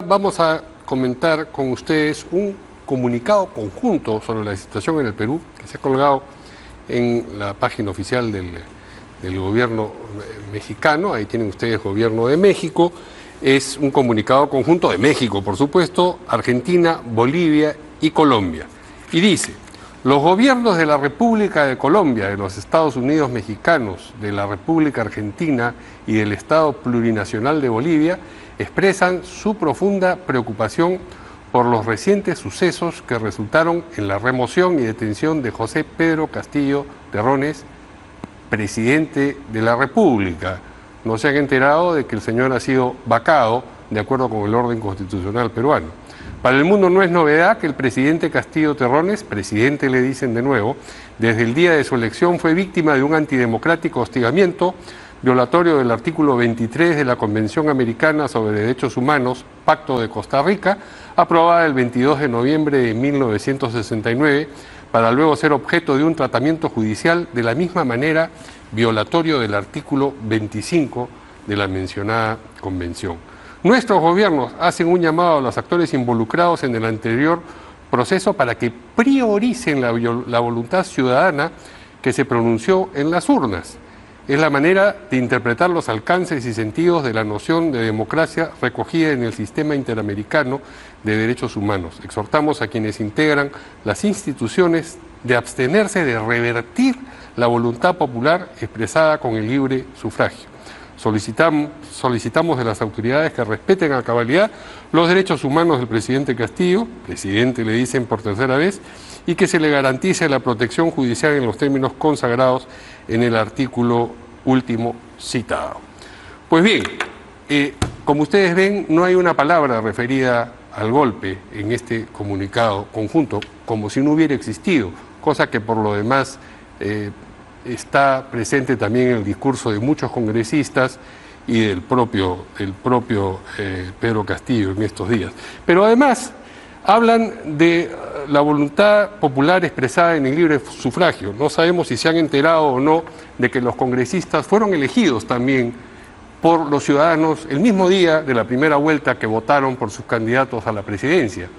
vamos a comentar con ustedes un comunicado conjunto sobre la situación en el Perú que se ha colgado en la página oficial del gobierno mexicano. Ahí tienen ustedes Gobierno de México. Es un comunicado conjunto de México, por supuesto, Argentina, Bolivia y Colombia. Y dice: los gobiernos de la República de Colombia, de los Estados Unidos mexicanos, de la República Argentina y del Estado Plurinacional de Bolivia expresan su profunda preocupación por los recientes sucesos que resultaron en la remoción y detención de José Pedro Castillo Terrones, presidente de la República. No se han enterado de que el señor ha sido vacado de acuerdo con el orden constitucional peruano. Para el mundo no es novedad que el presidente Castillo Terrones, presidente le dicen de nuevo, desde el día de su elección fue víctima de un antidemocrático hostigamiento violatorio del artículo 23 de la Convención Americana sobre Derechos Humanos, Pacto de Costa Rica, aprobada el 22 de noviembre de 1969, para luego ser objeto de un tratamiento judicial de la misma manera violatorio del artículo 25 de la mencionada convención. Nuestros gobiernos hacen un llamado a los actores involucrados en el anterior proceso para que prioricen la voluntad ciudadana que se pronunció en las urnas. Es la manera de interpretar los alcances y sentidos de la noción de democracia recogida en el sistema interamericano de derechos humanos. Exhortamos a quienes integran las instituciones de abstenerse de revertir la voluntad popular expresada con el libre sufragio. Solicitamos de las autoridades que respeten a cabalidad los derechos humanos del presidente Castillo, presidente le dicen por tercera vez, y que se le garantice la protección judicial en los términos consagrados en el artículo último citado. Pues bien, como ustedes ven, no hay una palabra referida al golpe en este comunicado conjunto, como si no hubiera existido, cosa que por lo demás está presente también en el discurso de muchos congresistas y del propio Pedro Castillo en estos días. Pero además hablan de la voluntad popular expresada en el libre sufragio. No sabemos si se han enterado o no de que los congresistas fueron elegidos también por los ciudadanos el mismo día de la primera vuelta que votaron por sus candidatos a la presidencia.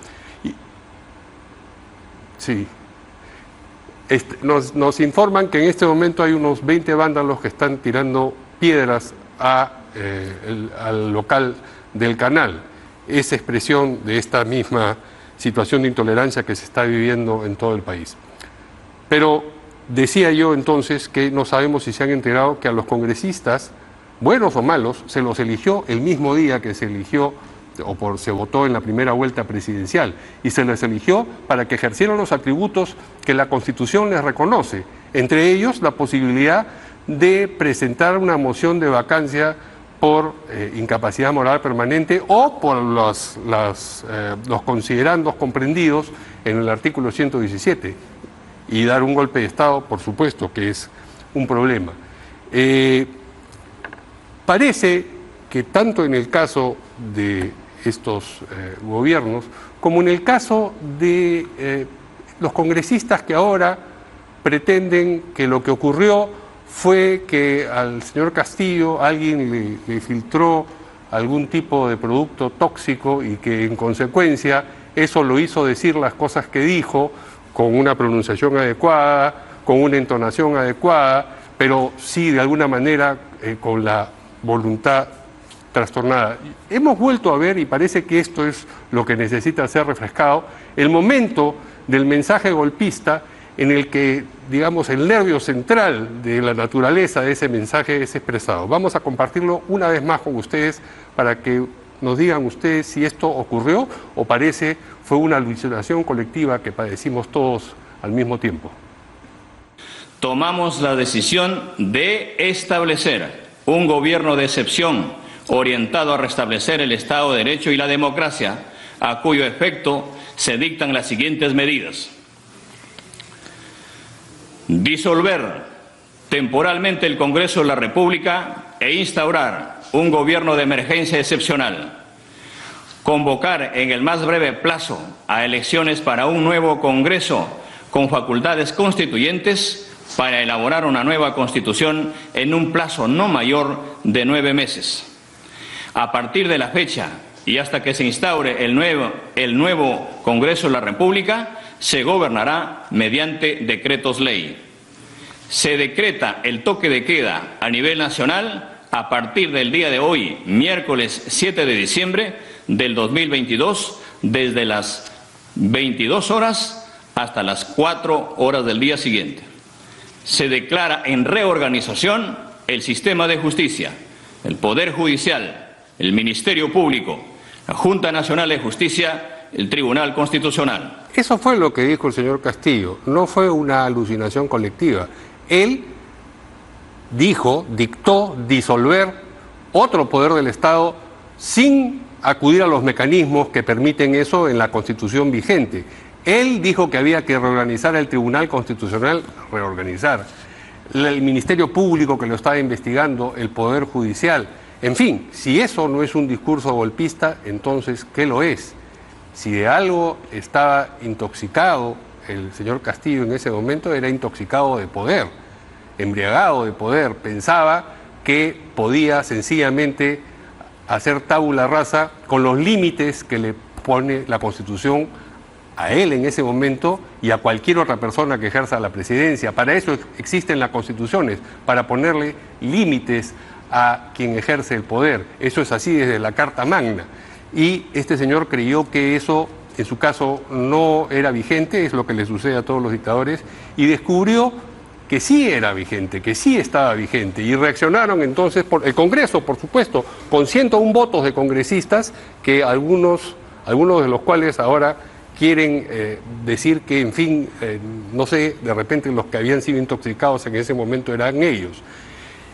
Sí. Nos informan que en este momento hay unos 20 vándalos que están tirando piedras al local del canal. Es expresión de esta misma situación de intolerancia que se está viviendo en todo el país. Pero decía yo entonces que no sabemos si se han enterado que a los congresistas, buenos o malos, se los eligió el mismo día que se eligió se votó en la primera vuelta presidencial, y se les eligió para que ejercieran los atributos que la Constitución les reconoce, entre ellos la posibilidad de presentar una moción de vacancia por incapacidad moral permanente o por los considerandos comprendidos en el artículo 117, y dar un golpe de Estado, por supuesto, que es un problema. Parece que tanto en el caso de estos gobiernos, como en el caso de los congresistas que ahora pretenden que lo que ocurrió fue que al señor Castillo alguien le filtró algún tipo de producto tóxico y que en consecuencia eso lo hizo decir las cosas que dijo con una pronunciación adecuada, con una entonación adecuada, pero sí de alguna manera con la voluntad trastornada. Hemos vuelto a ver, y parece que esto es lo que necesita ser refrescado, el momento del mensaje golpista en el que, digamos, el nervio central de la naturaleza de ese mensaje es expresado. Vamos a compartirlo una vez más con ustedes para que nos digan ustedes si esto ocurrió o fue una alucinación colectiva que padecimos todos al mismo tiempo. Tomamos la decisión de establecer un gobierno de excepción orientado a restablecer el Estado de Derecho y la democracia, a cuyo efecto se dictan las siguientes medidas. Disolver temporalmente el Congreso de la República e instaurar un gobierno de emergencia excepcional. Convocar en el más breve plazo a elecciones para un nuevo Congreso con facultades constituyentes para elaborar una nueva Constitución en un plazo no mayor de 9 meses. A partir de la fecha y hasta que se instaure el nuevo Congreso de la República, se gobernará mediante decretos ley. Se decreta el toque de queda a nivel nacional a partir del día de hoy, miércoles 7 de diciembre del 2022, desde las 22 horas hasta las 4 horas del día siguiente. Se declara en reorganización el sistema de justicia, el Poder Judicial, el Ministerio Público, la Junta Nacional de Justicia, el Tribunal Constitucional. Eso fue lo que dijo el señor Castillo, no fue una alucinación colectiva. Él dictó disolver otro poder del Estado sin acudir a los mecanismos que permiten eso en la Constitución vigente. Él dijo que había que reorganizar el Tribunal Constitucional, reorganizar el Ministerio Público que lo estaba investigando, el Poder Judicial. En fin, si eso no es un discurso golpista, entonces, ¿qué lo es? Si de algo estaba intoxicado el señor Castillo en ese momento, era intoxicado de poder, embriagado de poder. Pensaba que podía sencillamente hacer tabula rasa con los límites que le pone la Constitución a él en ese momento y a cualquier otra persona que ejerza la presidencia. Para eso existen las constituciones, para ponerle límites a quien ejerce el poder. Eso es así desde la Carta Magna. Y este señor creyó que eso, en su caso, no era vigente, es lo que le sucede a todos los dictadores, y descubrió que sí era vigente, que sí estaba vigente, y reaccionaron entonces por el Congreso, por supuesto, con 101 votos de congresistas, que algunos de los cuales ahora quieren decir que, en fin, no sé, de repente los que habían sido intoxicados en ese momento eran ellos.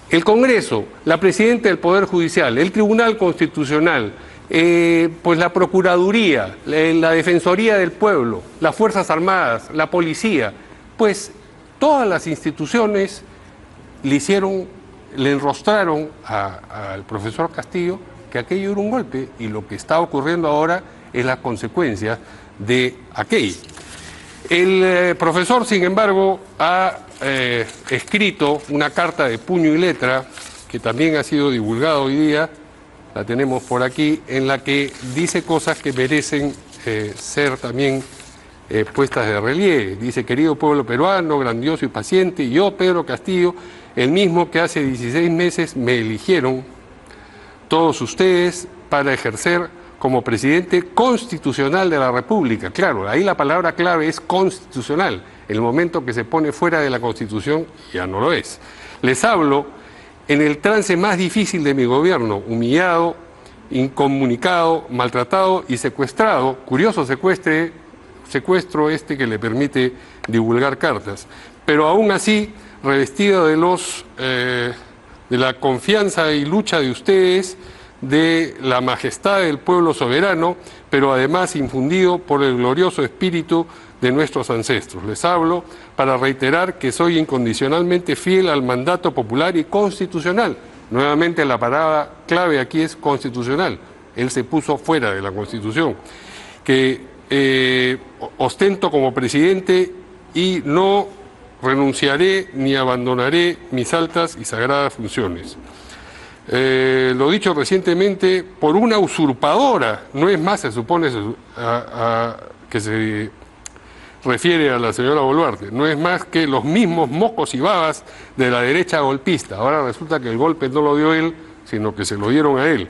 El Congreso, la Presidenta del Poder Judicial, el Tribunal Constitucional, pues la Procuraduría, la Defensoría del Pueblo, las Fuerzas Armadas, la Policía, pues todas las instituciones le enrostraron al profesor Castillo que aquello era un golpe, y lo que está ocurriendo ahora es la consecuencia de aquello. El profesor, sin embargo, ha escrito una carta de puño y letra que también ha sido divulgada hoy día, la tenemos por aquí, en la que dice cosas que merecen ser también puestas de relieve. Dice: querido pueblo peruano, grandioso y paciente, yo, Pedro Castillo, el mismo que hace 16 meses me eligieron todos ustedes para ejercer como presidente constitucional de la República. Claro, ahí la palabra clave es constitucional. El momento que se pone fuera de la Constitución ya no lo es. Les hablo en el trance más difícil de mi gobierno, humillado, incomunicado, maltratado y secuestrado. Curioso secuestro este que le permite divulgar cartas. Pero aún así, revestido de la confianza y lucha de ustedes, de la majestad del pueblo soberano, pero además infundido por el glorioso espíritu de nuestros ancestros. Les hablo para reiterar que soy incondicionalmente fiel al mandato popular y constitucional. Nuevamente la palabra clave aquí es constitucional. Él se puso fuera de la Constitución. Que ostento como presidente y no renunciaré ni abandonaré mis altas y sagradas funciones. Lo dicho recientemente por una usurpadora, no es más, se supone que se refiere a la señora Boluarte, no es más que los mismos mocos y babas de la derecha golpista. Ahora resulta que el golpe no lo dio él, sino que se lo dieron a él.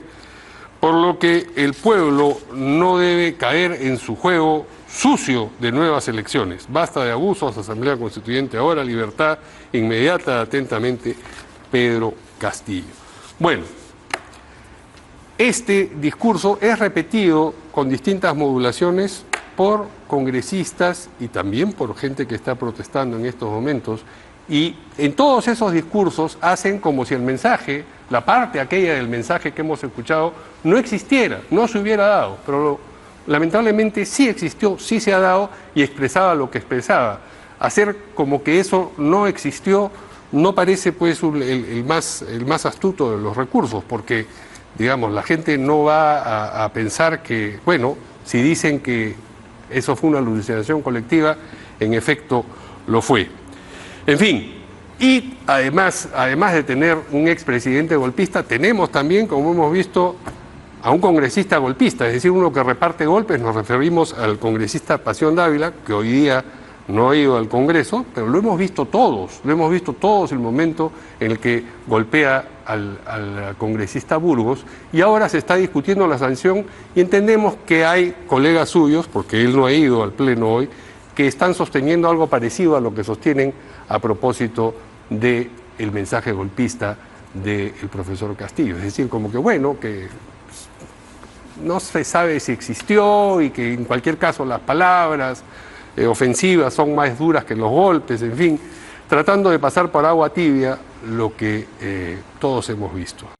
Por lo que el pueblo no debe caer en su juego sucio de nuevas elecciones. Basta de abusos, Asamblea Constituyente ahora, libertad inmediata. Atentamente, Pedro Castillo. Bueno, este discurso es repetido con distintas modulaciones por congresistas y también por gente que está protestando en estos momentos, y en todos esos discursos hacen como si el mensaje, la parte aquella del mensaje que hemos escuchado, no existiera, no se hubiera dado, pero lamentablemente sí existió, sí se ha dado y expresaba lo que expresaba. Hacer como que eso no existió no parece pues el más astuto de los recursos, porque digamos la gente no va a pensar que, bueno, si dicen que eso fue una alucinación colectiva, en efecto lo fue. En fin, y además de tener un expresidente golpista, tenemos también, como hemos visto, a un congresista golpista, es decir, uno que reparte golpes. Nos referimos al congresista Pasión Dávila, que hoy día no ha ido al Congreso, pero lo hemos visto todos el momento en el que golpea al congresista Burgos, y ahora se está discutiendo la sanción y entendemos que hay colegas suyos, porque él no ha ido al Pleno hoy, que están sosteniendo algo parecido a lo que sostienen a propósito del mensaje golpista del profesor Castillo. Es decir, como que bueno, que no se sabe si existió y que en cualquier caso las palabras ofensivas son más duras que los golpes, en fin, tratando de pasar por agua tibia lo que todos hemos visto.